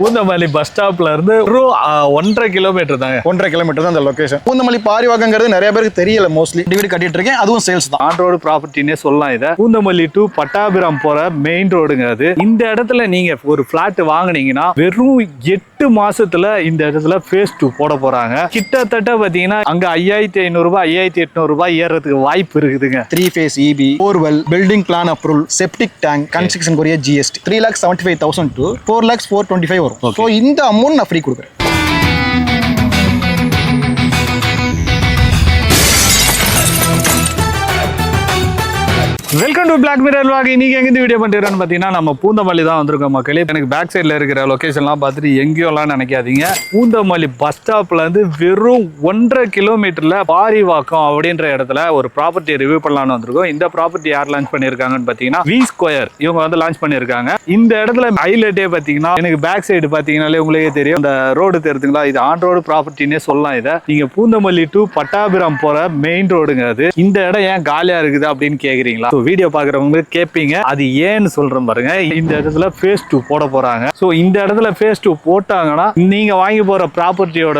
Poonamallee bus ஸ்டாப்ல இருந்து 1.5 kilometre தாங்க. 1.5 கிலோமீட்டர் தான் அந்த லொகேஷன். பூந்தமல்லி பாரிவாக்கங்கிறது நிறைய பேருக்கு தெரியல. மோஸ்ட்லி வீடு கட்டிட்டு இருக்கேன், அதுவும் சேல்ஸ் தான். ஆன் ரோடு ப்ராப்பர்ட்டினே சொல்லலாம். இதை பூந்தமல்லி டு பட்டாபிராம் போற மெயின் ரோடுங்க அது. இந்த இடத்துல நீங்க ஒரு பிளாட் வாங்குனீங்கன்னா வெறும் 8 மாசத்துல இந்த இடத்துல ஃபேஸ் 2 போட போறாங்க. கிட்டத்தட்ட பாத்தீங்கன்னா அங்க 5500 ரூபாய் 5800 ரூபாய் ஏறதுக்கு வாய்ப்பு இருக்குதுங்க. 3 phase EB, borewell, building plan approval, septic tank, construction குரிய GST 3,75,000 to 4,425 வரும். ஸோ இந்த அமௌண்ட் நான் ஃப்ரீ கொடுக்குறேன். Welcome to Black Mirror vlog. இன்னைக்கு எங்க வீடியோ பண்ணிடுறோன்னு பாத்தீங்கன்னா நம்ம பூந்தமல்லி தான் வந்திருக்கோம் மக்களே. எனக்கு பேக் சைட்ல இருக்கிற லொகேஷன்லாம் பார்த்துட்டு எங்கேயோலாம் நினைக்காதீங்க. பூந்தமல்லி பஸ் ஸ்டாப்ல இருந்து வெறும் 1.5 கிலோமீட்டர்ல பாரிவாக்கம் அப்படின்ற இடத்துல ஒரு ப்ராப்பர்ட்டி ரிவ்யூ பண்ணலாம்னு வந்திருக்கோம். இந்த ப்ராப்பர்ட்டி யார் லான்ச் பண்ணிருக்காங்கன்னு பாத்தீங்கன்னா V Square இவங்க வந்து லான்ச் பண்ணிருக்காங்க. இந்த இடத்துல ஹைலைட்டே பாத்தீங்கன்னா எனக்கு பேக் சைடு பாத்தீங்கன்னாலே உங்களுக்கே தெரியும். இந்த ரோடு தெரியுதுங்களா, இது ஆன் ரோடு ப்ராப்பர்ட்டினே சொல்லலாம். இதை நீங்க பூந்தமல்லி டு பட்டாபிராம் போற மெயின் ரோடுங்க அது. இந்த இடம் ஏன் காலியா இருக்குது அப்படின்னு கேக்குறீங்களா? வீடியோ பாக்குறவங்க கேட்பீங்க, அது ஏன்னு சொல்றேன் பாருங்க. இந்த இடத்துல ஃபேஸ் 2 போட போறாங்க. சோ இந்த இடத்துல ஃபேஸ் 2 போட்டாங்கன்னா நீங்க வாங்கி போற ப்ராப்பர்ட்டியோட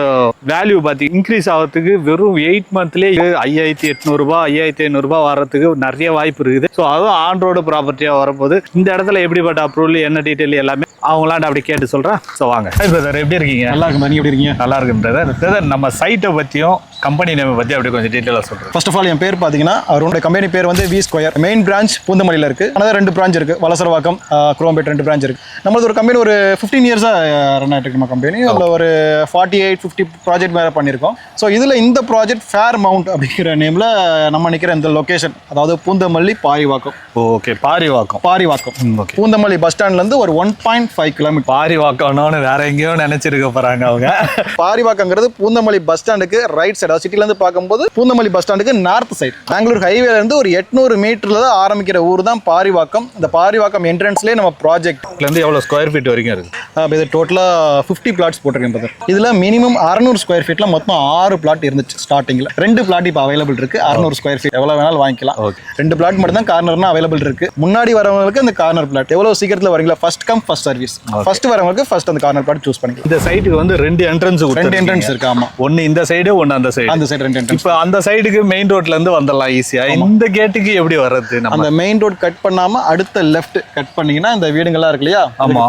வேல்யூ பாத்தி இன்க்ரீஸ் ஆகிறதுக்கு வெறும் 8 மந்த்லயே 5800 ரூபாய் 5500 ரூபாய் வர்றதுக்கு நிறைய வாய்ப்பு இருக்குது. ஸோ அதுவும் ஆன் ரோடு ப்ராப்பர்ட்டியா வரும்போது இந்த இடத்துல எப்படிப்பட்ட அப்ரூவல் என்ன டீட்டெயில் எல்லாமே அவங்களாண்ட அப்படி கேட்டு சொல்றேன். ஸோ வாங்க. பிரதர் எப்படி இருக்கீங்க? நல்லா இருக்கு. நீங்க எப்படி இருக்கீங்க? நல்லா இருக்கு பிரதர். நம்ம சைட்டை பத்தியும் கம்பெனி நேம் பத்தி அப்படி கொஞ்சம் டீட்டெயிலாக சொல்றேன். ஃபர்ஸ்ட் ஆஃப் ஆல் என் பேர் பாத்தீங்கன்னா அவரோட கம்பெனி பேர் வந்து V Square. மெயின் பிரான்ச் பூந்தமல்லியில் இருக்கு. ஆனால் 2 பிரான்ச் இருக்கு. வலசரவாக்கம், குரோம்பேட் 2 பிரான்ச் இருக்கு. நம்மளது ஒரு கம்பெனி ஒரு 15 இயர்ஸா ரன் ஆகிட்டு இருக்கு. நம்ம கம்பெனி அதில் ஒரு 48-50 ப்ராஜெக்ட் மேலே பண்ணியிருக்கோம். ஸோ இதில் இந்த ப்ராஜெக்ட் ஃபேர் மவுண்ட் அப்படிங்கிற நேமில் நம்ம நிற்கிற இந்த லொக்கேஷன், அதாவது பூந்தமல்லி பாரிவாக்கம். ஓகே, பாரிவாக்கம். பூந்தமல்லி பஸ் ஸ்டாண்ட்லேருந்து ஒரு 1.5 கிலோமீட்டர். பாரிவாக்கம்னு வேற எங்கேயோ நினைச்சிருக்க போறாங்க அவங்க. பாரிவாக்கங்கிறது பூந்தமல்லி பஸ் ஸ்டாண்டுக்கு ரைட் சைடு, அதாவது சிட்டிலேருந்து பார்க்கும்போது பூந்தமல்லி பஸ் ஸ்டாண்டுக்கு நார்த் சைடு. பெங்களூர் ஹைவேல இருந்து ஒரு 800 மீட்டர்ல தான் ஆரம்பிக்கிற ஊர் தான் பாரிவாக்கம். இந்த பாரிவாக்கம் என்ட்ரன்ஸ்லேயே நம்ம ப்ராஜெக்ட்ல இருந்து எவ்வளோ ஸ்கொயர் ஃபீட் வரைக்கும் இருக்கு? இது டோட்டலாக 50 பிளாட்ஸ் போட்டிருக்கேன் பிரதர். இதில் மினிமம் 600 ஸ்கொயர் ஃபீட்ல மொத்தம் 6 பிளாட் இருந்துச்சு ஸ்டார்டிங்கில். 2 பிளாட் இப்போ அவைலபிள் இருக்கு. 600 ஸ்கொயர் ஃபீட் எவ்வளோ வேணாலும் வாங்கிக்கலாம். 2 பிளாட் மட்டும் தான் கார்னர்னா அவைலபிள் இருக்கு. முன்னாடி வரவங்களுக்கு அந்த கார்னர் பிளாட் எவ்வளோ சீக்கிரத்தில் வரீங்களா, first come first service. First வரவங்களுக்கு ஃபர்ஸ்ட் அந்த கார்னர் பிளாட் சூஸ் பண்ணிக்கலாம். இந்த சைட்டுக்கு வந்து 2 என்ட்ரன்ஸ் இருக்கு. ஆமா, ஒன்னு இந்த சைடு, ஒன்னு அந்த சைடு. 2 என்ட்ரன்ஸ். இப்போ அந்த சைடுக்கு மெயின் ரோட்ல இருந்து வந்துடலாம் ஈஸியா. இந்த கேட்டுக்கு எப்படி வர்றது? அந்த மெயின் ரோட் கட் பண்ணாம அடுத்த லெஃப்ட் கட் பண்ணீங்கன்னா இந்த வீடுங்கள்லாம் இருக்கு இல்லையா,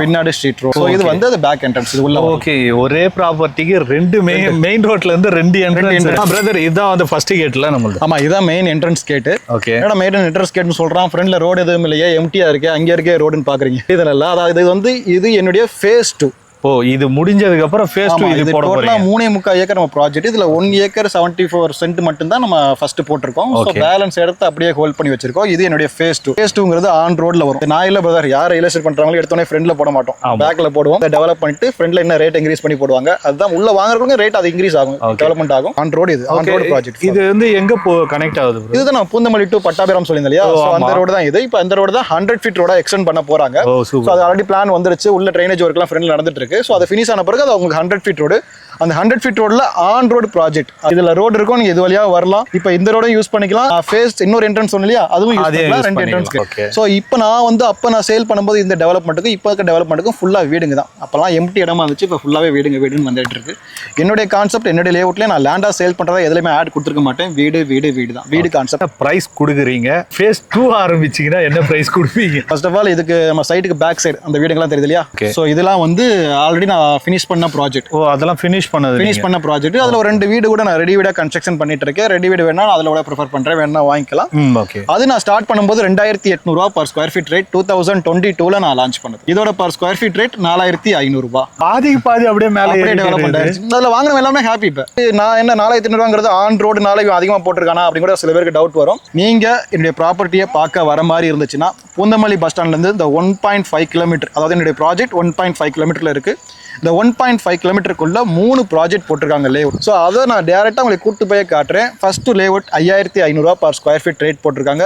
பின்னாடி ஸ்ட்ரீட் ரோட். இது வந்து அது பேக் என்ட்ரன்ஸ். இது உள்ள. ஓகே, ஒரே ப்ராப்பர்ட்டிக்கு 2 மெயின் ரோட்ல இருந்து 2 என்ட்ரன்ஸ். பிரதர், இதுதான் வந்து ஃபர்ஸ்ட் கேட்ல நம்மளுக்கு. ஆமா, இதான் மெயின் என்ட்ரன்ஸ் கேட். ஓகே, என்னடா மெயின் என்ட்ரன்ஸ் கேட்னு சொல்றான், ஃப்ரண்ட்ல ரோடு எதுவும் இல்லையா, எம்டியா இருக்கு, அங்க இருக்கே ரோடுன்னு பாக்குறீங்க. இதனால அதாவது இது என்னுடைய ஃபேஸ் 2. ஓ, இது முடிஞ்சதுக்கு அப்புறம் ஃபேஸ் 2 இது போட போறீங்க. 3.25 ஏக்கர் நம்ம ப்ராஜெக்ட். இதுல 1 ஏக்கர் 74 சென்ட் மட்டும் தான் நம்ம ஃபர்ஸ்ட் போட்டிருக்கோம். சோ பேலன்ஸ் எடுத்து அப்படியே ஹோல்ட் பண்ணி வச்சிருக்கோம். இது என்னுடைய ஃபேஸ் 2. ஃபேஸ் 2ங்கிறது ஆன் ரோட்ல வரும். நான் இல்ல பிரதர், யார் இலஸ்ட்ரேட் பண்றாங்களோ எடுத்தோனே ஃப்ரண்ட்ல போட மாட்டோம், பேக்ல போடுவோம். அதை டெவலப் பண்ணிட்டு ஃப்ரண்ட்ல என்ன ரேட் இன்க்ரீஸ் பண்ணி போடுவாங்க. அதுதான் உள்ள வாங்குறவங்க ரேட் அது இன்க்ரீஸ் ஆகும், டெவலப்மெண்ட் ஆகும். On road. இது ஆன் ரோடு ப்ராஜெக்ட். இது வந்து எங்க கனெக்ட் ஆகுது? இதுதான் நான் பூந்தமல்லி டு பட்டாபிராம் சொல்லியிருந்தேன் இல்லையா, அந்த ரோடு தான் இது. இப்போ அந்த ரோடு தான் 100 ஃபீட் ரோட எக்ஸ்டெண்ட் பண்ண போறாங்க. சோ அது ஆல்ரெடி பிளான் வந்துருச்சு. உள்ள ட்ரைனேஜ் ஒர்க் எல்லாம் ஃப்ரண்ட்ல நடந்துட்டு இருக்கு. சோ அதை ஃபினிஷ் ஆன பிறகு அது உங்களுக்கு 100 ஃபீட் ரோடு. அந்த 100 ஃபீட் ரோட்ல ஆன் ரோடு ப்ராஜெக்ட். இதுல ரோடு இருக்கும், நீங்க இது வழியா வரலாம். இப்போ இந்த ரோடும் யூஸ் பண்ணிக்கலாம். ஃபேஸ் இன்னொரு என்ட்ரன்ஸ் சொன்னேன் இல்லையா, அதுவும் யூஸ் பண்ணிக்கலாம். 2 என்ட்ரன்ஸ். சோ இப்போ நான் வந்து நான் சேல் பண்ணும்போது இந்த டெவலப்மெண்ட்டுக்கு இப்போ இருக்க டெவலப்மெண்ட்டுக்கும் ஃபுல்லா வீடுங்க தான். அப்பெல்லாம் எம்டி இடமா இருந்துச்சு, இப்போ ஃபுல்லாவே வீடுன்னு வந்துட்டு இருக்கு. என்னுடைய கான்செப்ட், என்னுடைய லேஅவுட்ல நான் லேண்டா சேல் பண்றதா எதுலயுமே ஆட் கொடுத்துருக்க மாட்டேன். வீடு தான். வீடு கான்செப்ட். பிரைஸ் கொடுக்குறீங்க. ஃபேஸ் 2 ஆரம்பிச்சீங்கன்னா என்ன பிரைஸ் கொடுப்பீங்க? ஃபர்ஸ்ட் ஆஃப் ஆல் இதுக்கு நம்ம சைட்டுக்கு பேக் சைடு அந்த வீடுங்கலாம் தெரியுது இல்லையா. சோ இதெல்லாம் வந்து ஆல்ரெடி நான் ஃபினிஷ் பண்ண ப்ராஜெக்ட். ஓ, அதெல்லாம் ஃபினிஷ் பண்ண ப்ராஜெக்ட். அதுல ஒரு 2 வீடு கூட நான் ரெடி வீடா கன்ஸ்ட்ரக்ஷன் பண்ணிட்டு இருக்கேன். ரெடி வீடு வேணா அதுல கூட ப்ரிஃபர் பண்றேன், வேணா வாங்கிக்கலாம். அது நான் ஸ்டார்ட் பண்ணும்போது 2800 ரூபாய் பர் ஸ்கொயர் ஃபீட் ரேட் 2022ல நான் லான்ச் பண்ணது. இதோட பர் ஸ்கொயர் ஃபீட் ரேட் 4500 ரூபாய். பாதி அப்படியே மேலே டெவலப்மெண்ட் ஆயிடுச்சு. அதுல வாங்கின எல்லாமே ஹாப்பி. இப்ப நான் என்ன 4500 ரூபாங்கிறது ஆன் ரோடுனால அதிகமா போட்டிருக்கானா அப்படின்னு கூட சில பேருக்கு டவுட் வரும். நீங்க என்னுடைய ப்ராப்பர்ட்டியை பார்க்க வர மாதிரி இருந்துச்சுன்னா பூந்தமல்லி பஸ் ஸ்டாண்ட்ல இருந்து இந்த 1.5 கிலோமீட்டர், அதாவது என்னுடைய ப்ராஜெக்ட் 1.5 கிலோமீட்டர்ல இருக்கு. இந்த 1.5 கிலோமீட்டருக்குள்ள 3 ப்ராஜெக்ட் போட்டிருக்காங்க லேஅவுட். ஸோ அதை நான் டேரெக்டாக உங்களுக்கு கூட்டு போய் காட்டுறேன். ஃபர்ஸ்ட் லேஅவுட் 5500 ரூபாய் பர் ஸ்கொயர் ஃபீட் ரேட் போட்டிருக்காங்க.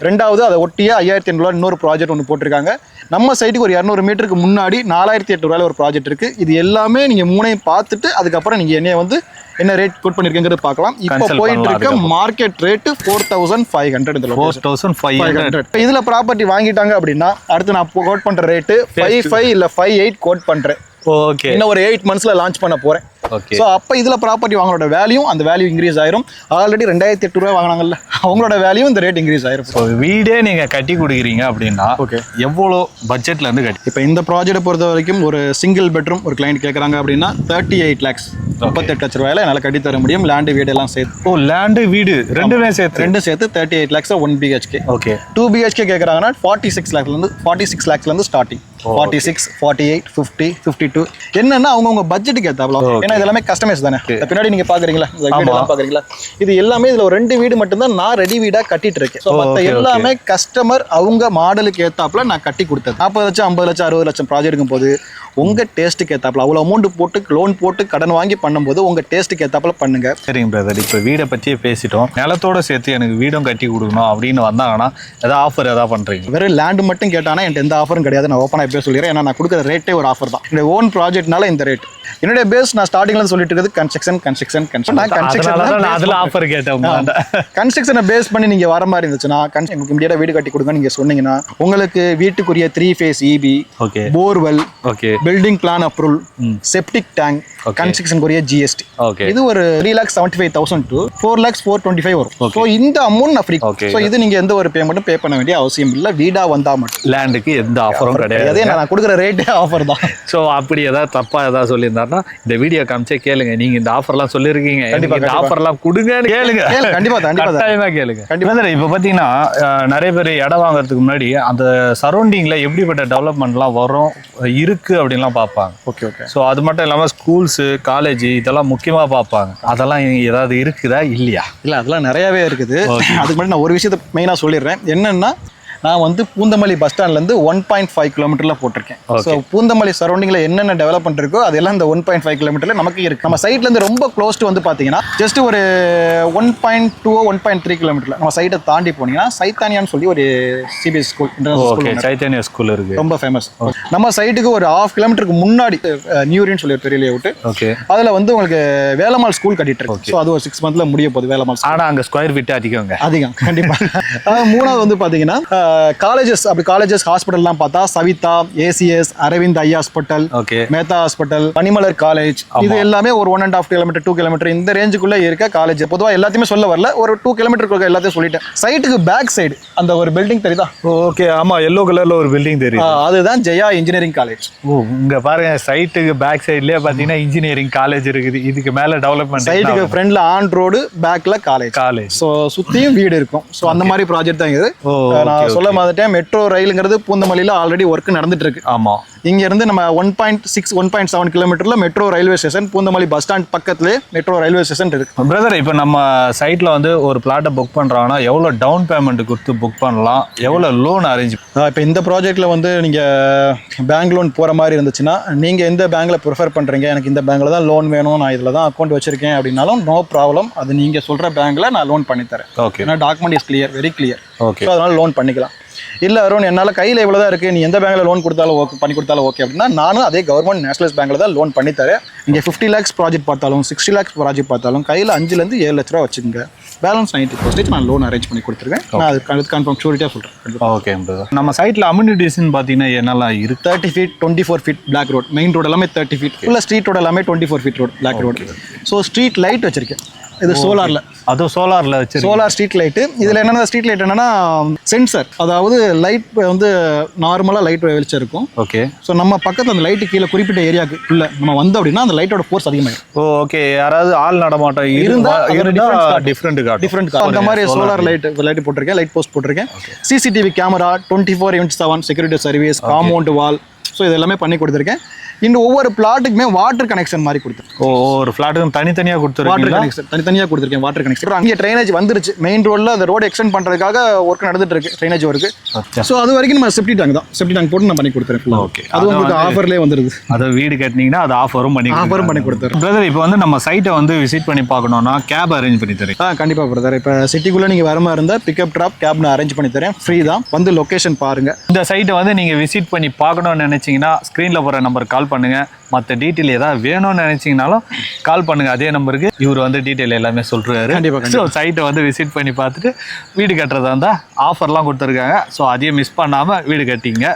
ரெண்டாவது அதை ஒட்டிய 5500 இன்னொரு ப்ராஜெக்ட் ஒன்று போட்டிருக்காங்க. நம்ம சைட்டுக்கு ஒரு 200 மீட்டருக்கு முன்னாடி 4800 ஒரு ப்ராஜெக்ட் இருக்கு. இது எல்லாமே நீங்க 3ஐயும் பார்த்துட்டு அதுக்கப்புறம் நீங்க என்னைய வந்து என்ன ரேட் கோட் பண்ணிருக்கீங்கறது பார்க்கலாம். இப்போ போயிட்டு இருக்க மார்க்கெட் ரேட் 4500. இந்த 4500 இதுல ப்ராப்பர்ட்டி வாங்கிட்டாங்க அப்படின்னா அடுத்து நான் கோட் பண்ற ரேட் 55 இல்ல 58 கோட் பண்றேன். ஓகே. இன்னும் ஒரு 8 monthsல லான்ச் பண்ண போறேன். ஓகே. ஸோ அப்போ இதில் ப்ராப்பர்ட்டி வாங்குறோட வேல்யூ அந்த வேல்யூ இன்க்ரீஸ் ஆயிரும். ஆல்ரெடி 2800 ரூபா வாங்கினாங்கல்ல, அவங்களோட வேல்யூ இந்த ரேட் இன்க்ரீஸ் ஆயிரும். ஸோ வீடே நீங்க கட்டி கொடுக்குறீங்க அப்படின்னா ஓகே, எவ்வளோ பட்ஜெட்ல இருந்து கட்டி? இப்போ இந்த ப்ராஜெக்ட்டை பொறுத்த வரைக்கும் ஒரு சிங்கிள் பெட்ரூம் ஒரு கிளைண்ட் கேட்குறாங்க அப்படின்னா 38 lakhs 38 லட்ச ரூபாயில என்னால் கட்டி தர முடியும். லேண்டு வீடு எல்லாம் சேர்த்து. ஓ, லேண்டு வீடு ரெண்டுமே சேர்த்து? ரெண்டும் சேர்த்து 38 lakhs 1 BHK. ஓகே. 2 BHK கேட்குறாங்கன்னா 46 lakhsலேருந்து ஸ்டார்டிங். 46, 48, 50, 52 என்னன்னா அவங்கவுங்க பட்ஜெட்டுக்கு ஏத்தாப்ல. ஏன்னா இது எல்லாமே கஸ்டமைஸ் தானே. பின்னாடி நீங்க பாக்குறீங்களா, இந்த வீடெல்லாம் பாக்குறீங்களா, இது எல்லாமே இதுல ஒரு 2 வீடு மட்டும் தான் நான் ரெடி வீடா கட்டிட்டு இருக்கேன். மத்த எல்லாமே கஸ்டமர் அவங்க மாடலுக்கு ஏத்தாப்புல நான் கட்டி கொடுத்தது. 40 லட்சம் 50 லட்சம் 60 லட்சம் ப்ராஜெக்ட்டுக்கும் போது உங்க டேஸ்ட்டுக்கு ஏத்தாப்புல அவ்வளோ அமௌண்ட் போட்டு லோன் போட்டு கடன் வாங்கி பண்ணும்போது உங்க டேஸ்ட்டுக்கு ஏத்தாப்புல பண்ணுங்க. சரிங்க பிரதர், இப்போ வீடை பற்றியே பேசிட்டோம். நிலத்தோட சேர்த்து எனக்கு வீடும் கட்டி கொடுக்கணும் அப்படின்னு வந்தாங்கன்னா ஏதாவது ஆஃபர் ஏதாவது பண்றீங்க? வெறும் லேண்டு மட்டும் கேட்டானா என்கிட்ட எந்த ஆஃபரும் கிடையாது. நான் ஓப்பனாக எப்போ சொல்லிடுறேன். ஏன்னா நான் கொடுக்குற ரேட்டே ஒரு ஆஃபர் தான். என்னுடைய ஓன் ப்ராஜெக்ட்னால இந்த ரேட். என்னுடைய பேஸ் நான் ஸ்டார்டிங்ல சொல்லிட்டு இருக்குது கன்ஸ்ட்ரக்ஷனை பேஸ் பண்ணி நீங்க வர மாதிரி இருந்துச்சுன்னா உங்களுக்கு இமிடியேட்டா வீடு கட்டி கொடுங்க நீங்க சொன்னீங்கன்னா உங்களுக்கு வீட்டுக்குரிய 3 phase EB, borewell, building plan approval, septic tank, கன்ஸ்ட்ரக்ஷனுக்குரிய GST, இது ஒரு 3,75,000 to 4,425 வரும். ஸோ இந்த அமௌண்ட் நான் ஃப்ரீ. ஸோ இது நீங்க எந்த ஒரு பேமெண்ட்டும் பே பண்ண வேண்டிய அவசியம் இல்லை. வீடா வந்தா மட்டும். லேண்டுக்கு எந்த ஆஃபரும் கிடையாது. நான் கொடுக்குற ரேட்டே ஆஃபர் தான். ஸோ அப்படி ஏதாவது தப்பா ஏதாவது சொல்லியிருந்தாருன்னா இந்த வீடியோ காமிச்சே கேளுங்க. நீங்க இந்த ஆஃபர்லாம் சொல்லியிருக்கீங்க, இந்த ஆஃபர்லாம் கொடுங்கன்னு கேளுங்க. கண்டிப்பா கட்டாயமா கேளுங்க. கண்டிப்பா. இப்போ பார்த்தீங்கன்னா நிறைய பேர் இடம் வாங்குறதுக்கு முன்னாடி அந்த சரௌண்டிங்ல எப்படிப்பட்ட டெவலப்மெண்ட்லாம் வரும் இருக்கு அப்படின்லாம் பார்ப்பாங்க. Okay okay. ஸோ அது மட்டும் இல்லாமல் ஸ்கூல்ஸு காலேஜ் இதெல்லாம் முக்கியமாக பார்ப்பாங்க. அதெல்லாம் ஏதாவது இருக்குதா இல்லையா? இல்லை, அதெல்லாம் நிறையாவே இருக்குது. அதுக்கு முன்னாடி நான் ஒரு விஷயத்தை மெயினாக சொல்லிடுறேன். என்னன்னா நான் வந்து பூந்தமல்லி பஸ் ஸ்டாண்ட்லேருந்து 1.5 கிலோமீட்டரில் போட்டிருக்கேன். ஸோ பூந்தமல்லி சரௌண்டிங்கில் என்னென்ன டெவலப்மெண்ட் இருக்கோ அதெல்லாம் இந்த 1.5 கிலோமீட்டரில் நமக்கு இருக்குது. நம்ம சைட்லேருந்து ரொம்ப க்ளோஸ் டு வந்து பார்த்தீங்கன்னா ஜஸ்ட் ஒரு 1.2 1.3 கிலோமீட்டரில் நம்ம சைட்டை தாண்டி போனீங்கன்னா சைத்தானியான்னு சொல்லி ஒரு CBSE ஸ்கூல், சைத்தானியா ஸ்கூல் இருக்குது, ரொம்ப ஃபேமஸ். நம்ம சைட்டுக்கு ஒரு 1/2 கிலோமீட்டருக்கு முன்னாடி நியூரின்னு சொல்லி ஒரு பெரிய லேஅவுட். ஓகே. அதில் வந்து உங்களுக்கு வேலம்மாள் ஸ்கூல் கட்டிட்டு இருக்கு. ஸோ அது ஒரு 6 monthsல முடிய போகுது வேலம்மாள். ஆனால் அங்கே ஸ்கொயர் ஃபீட் அதிகம் கண்டிப்பாக. மூணாவது வந்து பார்த்தீங்கன்னா காலேஜஸ், அப்படி காலேஜஸ் ஹாஸ்பிட்டல்லாம் பார்த்தா Saveetha, ACS, Aravind eye hospital, Mehta hospital, Panimalar college, இது எல்லாமே ஒரு 1.5 கிலோமீட்டர் 2 கிலோமீட்டர் இந்த ரேஞ்சுக்குள்ள இருக்க காலேஜ். பொதுவாக எல்லாத்தையுமே சொல்ல வரல, ஒரு 2 கிலோமீட்டருக்கு எல்லாத்தையும் சொல்லிட்டேன். சைட்டுக்கு பேக் சைடு அந்த ஒரு பில்டிங் தெரியுதா? ஓகே, ஆமா, எல்லோ கலர்ல ஒரு பில்டிங் தெரியும், அதுதான் ஜெயா இன்ஜினியரிங் காலேஜ். ஓ, இங்க பாருங்க, சைட்டுக்கு பேக் சைட்லயே பாத்தீங்கன்னா இன்ஜினியரிங் காலேஜ் இருக்குது. இதுக்கு மேல டெவலப்மெண்ட். சைட்டுக்கு ஃப்ரண்ட்ல ஆன் ரோடு, பேக்ல காலேஜ். ஸோ சுத்தியும் வீடு இருக்கும். ஸோ அந்த மாதிரி ப்ராஜெக்ட் தான் இது. நான் சொல்ல மாதிரி மெட்ரோ ரயிலுங்கிறது பூந்தமல்லியில் ஆல்ரெடி ஒர்க் நடந்துட்டு இருக்கு. ஆமா, இங்க இருந்து நம்ம 1.6 1.7 கிலோமீட்டர்ல metro railway station, Poonamallee bus stand பக்கத்துலேயே மெட்ரோ ரயில்வே ஸ்டேஷன் இருக்கு. பிரதர், இப்போ நம்ம சைட்ல வந்து ஒரு பிளாட்டை புக் பண்றாங்கன்னா எவ்வளவு டவுன் பேமெண்ட் கொடுத்து புக் பண்ணலாம், எவ்வளவு லோன் அரேஞ்ச்? இப்போ இந்த ப்ராஜெக்ட்ல வந்து நீங்க பேங்க் லோன் போற மாதிரி இருந்துச்சுன்னா நீங்க எந்த பேங்க்ல ப்ரிஃபர் பண்றீங்க? எனக்கு இந்த பேங்க்ல தான் லோன் வேணும், நான் இதுல தான் அக்கௌண்ட் வச்சிருக்கேன் அப்படின்னாலும் நோ ப்ராப்ளம். அது நீங்க சொல்ற பேங்க்ல நான் லோன் பண்ணி தரேன். ஓகே, ஏன்னா document is clear, very clear. Okay, அதனால லோன் பண்ணிக்கலாம். இல்லை அருண், என்னால் கையில் இவ்வளோ தான் இருக்குது, நீ எந்த பேங்க்கில் லோன் கொடுத்தாலும் ஓகே, பண்ணி கொடுத்தாலும் ஓகே அப்படின்னா நானும் அதே கவர்மெண்ட் நேஷனலைஸ் பேங்க்கில் தான் லோன் பண்ணி தரேன். நீங்கள் 50 lakhs ப்ராஜெக்ட் பார்த்தாலும் 60 lakhs ப்ராஜெக்ட் பார்த்தாலும் கையில் 5 to 7 லட்ச ரூபா வச்சுக்கோங்க. பேலன்ஸ் 90% நான் லோன் அரேஞ்ச் பண்ணி கொடுத்துருக்கேன். நான் அது கன்ஃபார்ம் ஷூரிட்டியாக சொல்கிறேன். ஓகே, நம்ம சைட்டில் அம்யூனிட்டிஸ்ன்னு பார்த்தீங்கன்னா என்னெல்லாம் இருக்குது? 30 feet 24 feet black road. Main road எல்லாமே 30 feet. ஃபுல்லாக ஸ்ட்ரீட் ரோடு எல்லாமே 24 feet ரோடு, black road. So street light வச்சிருக்கேன். இது சோலார்ல, அதுவும் சோலார்ல வச்சு சோலார் ஸ்ட்ரீட் லைட்டு. இதில் என்னென்ன ஸ்ட்ரீட் லைட் என்னன்னா சென்சர், அதாவது லைட் வந்து நார்மலாக லைட் வெளிச்சம் இருக்கும். ஓகே. ஸோ நம்ம பக்கத்தில் அந்த லைட்டு கீழே குறிப்பிட்ட ஏரியாவுக்கு உள்ள நம்ம வந்தோம் அப்படின்னா அந்த லைட்டோட ஃபோர்ஸ் அதிகமாகும். ஓகே, யாராவது ஆள் நடமாட்டம் இருந்தால் டிஃப்ரெண்ட் அந்த மாதிரி சோலார் லைட் போட்டிருக்கேன், லைட் போஸ்ட் போட்டிருக்கேன். CCTV camera 24/7 security service, compound wall. So இது எல்லாமே பண்ணி கொடுத்துருக்கேன். இந்த ஒவ்வொரு பிளாட்டுக்குமே வாட்டர் கனெக்ஷன் மாதிரி கொடுத்துருக்கேன். ஒவ்வொரு பிளாட்டுக்கும் தனித்தனியாக கொடுத்துருக்கேன். வாட்டர் கனெக்ஷன் தனித்தனியாக கொடுத்துருக்கேன். வாட்டர் கனெக்ஷன் அங்கே ட்ரைனேஜ் வந்துருச்சு. மெயின் ரோடில் அந்த ரோடு எக்ஸ்டெண்ட் பண்ணுறதுக்காக ஒர்க் நடந்துட்டு இருக்கு, ட்ரைனேஜ் ஒர்க்கு. ஸோ அது வரைக்கும் நம்ம செப்டி டேங்க் தான், செப்டி டேங்க் போட்டு நான் பண்ணி கொடுத்துருக்கேன். ஓகே, அது உங்களுக்கு ஆஃபர்லேயே வந்துருது. அதை வீடு கட்டினீங்கன்னா அது ஆஃபரும் பண்ணி கொடுத்துறேன். பிரதர், இப்போ வந்து நம்ம சைட்டை வந்து விசிட் பண்ணி பார்க்கணும்னா கேப் அரேஞ்ச் பண்ணி தரேன். கண்டிப்பாக பிரதர். இப்போ சிட்டிக்குள்ளே நீங்கள் வர மாதிரி இருந்தால் பிக்கப் ட்ராப் கேப் நான் அரேஞ்ச் பண்ணி தரேன், ஃப்ரீ தான். வந்து லொக்கேஷன் பாருங்கள். இந்த சைட்டை வந்து நீங்கள் விசிட் பண்ணி பார்க்கணும்னு நினச்சிங்கன்னா ஸ்க்ரீனில் போகிற நம்பர் கால் பண்ணுங்கள். மற்ற டீட்டெயில் ஏதாவது வேணும்னு நினைச்சீங்கனாலும் கால் பண்ணுங்க, அதே நம்பருக்கு. இவர் வந்து டீட்டெயில் எல்லாமே சொல்றாரு. ஸோ சைட்டை வந்து விசிட் பண்ணி பார்த்துட்டு வீடு கட்டுறதா இருந்தால் ஆஃபர்லாம் கொடுத்துருக்காங்க. ஸோ அதையும் மிஸ் பண்ணாமல் வீடு கட்டிங்க.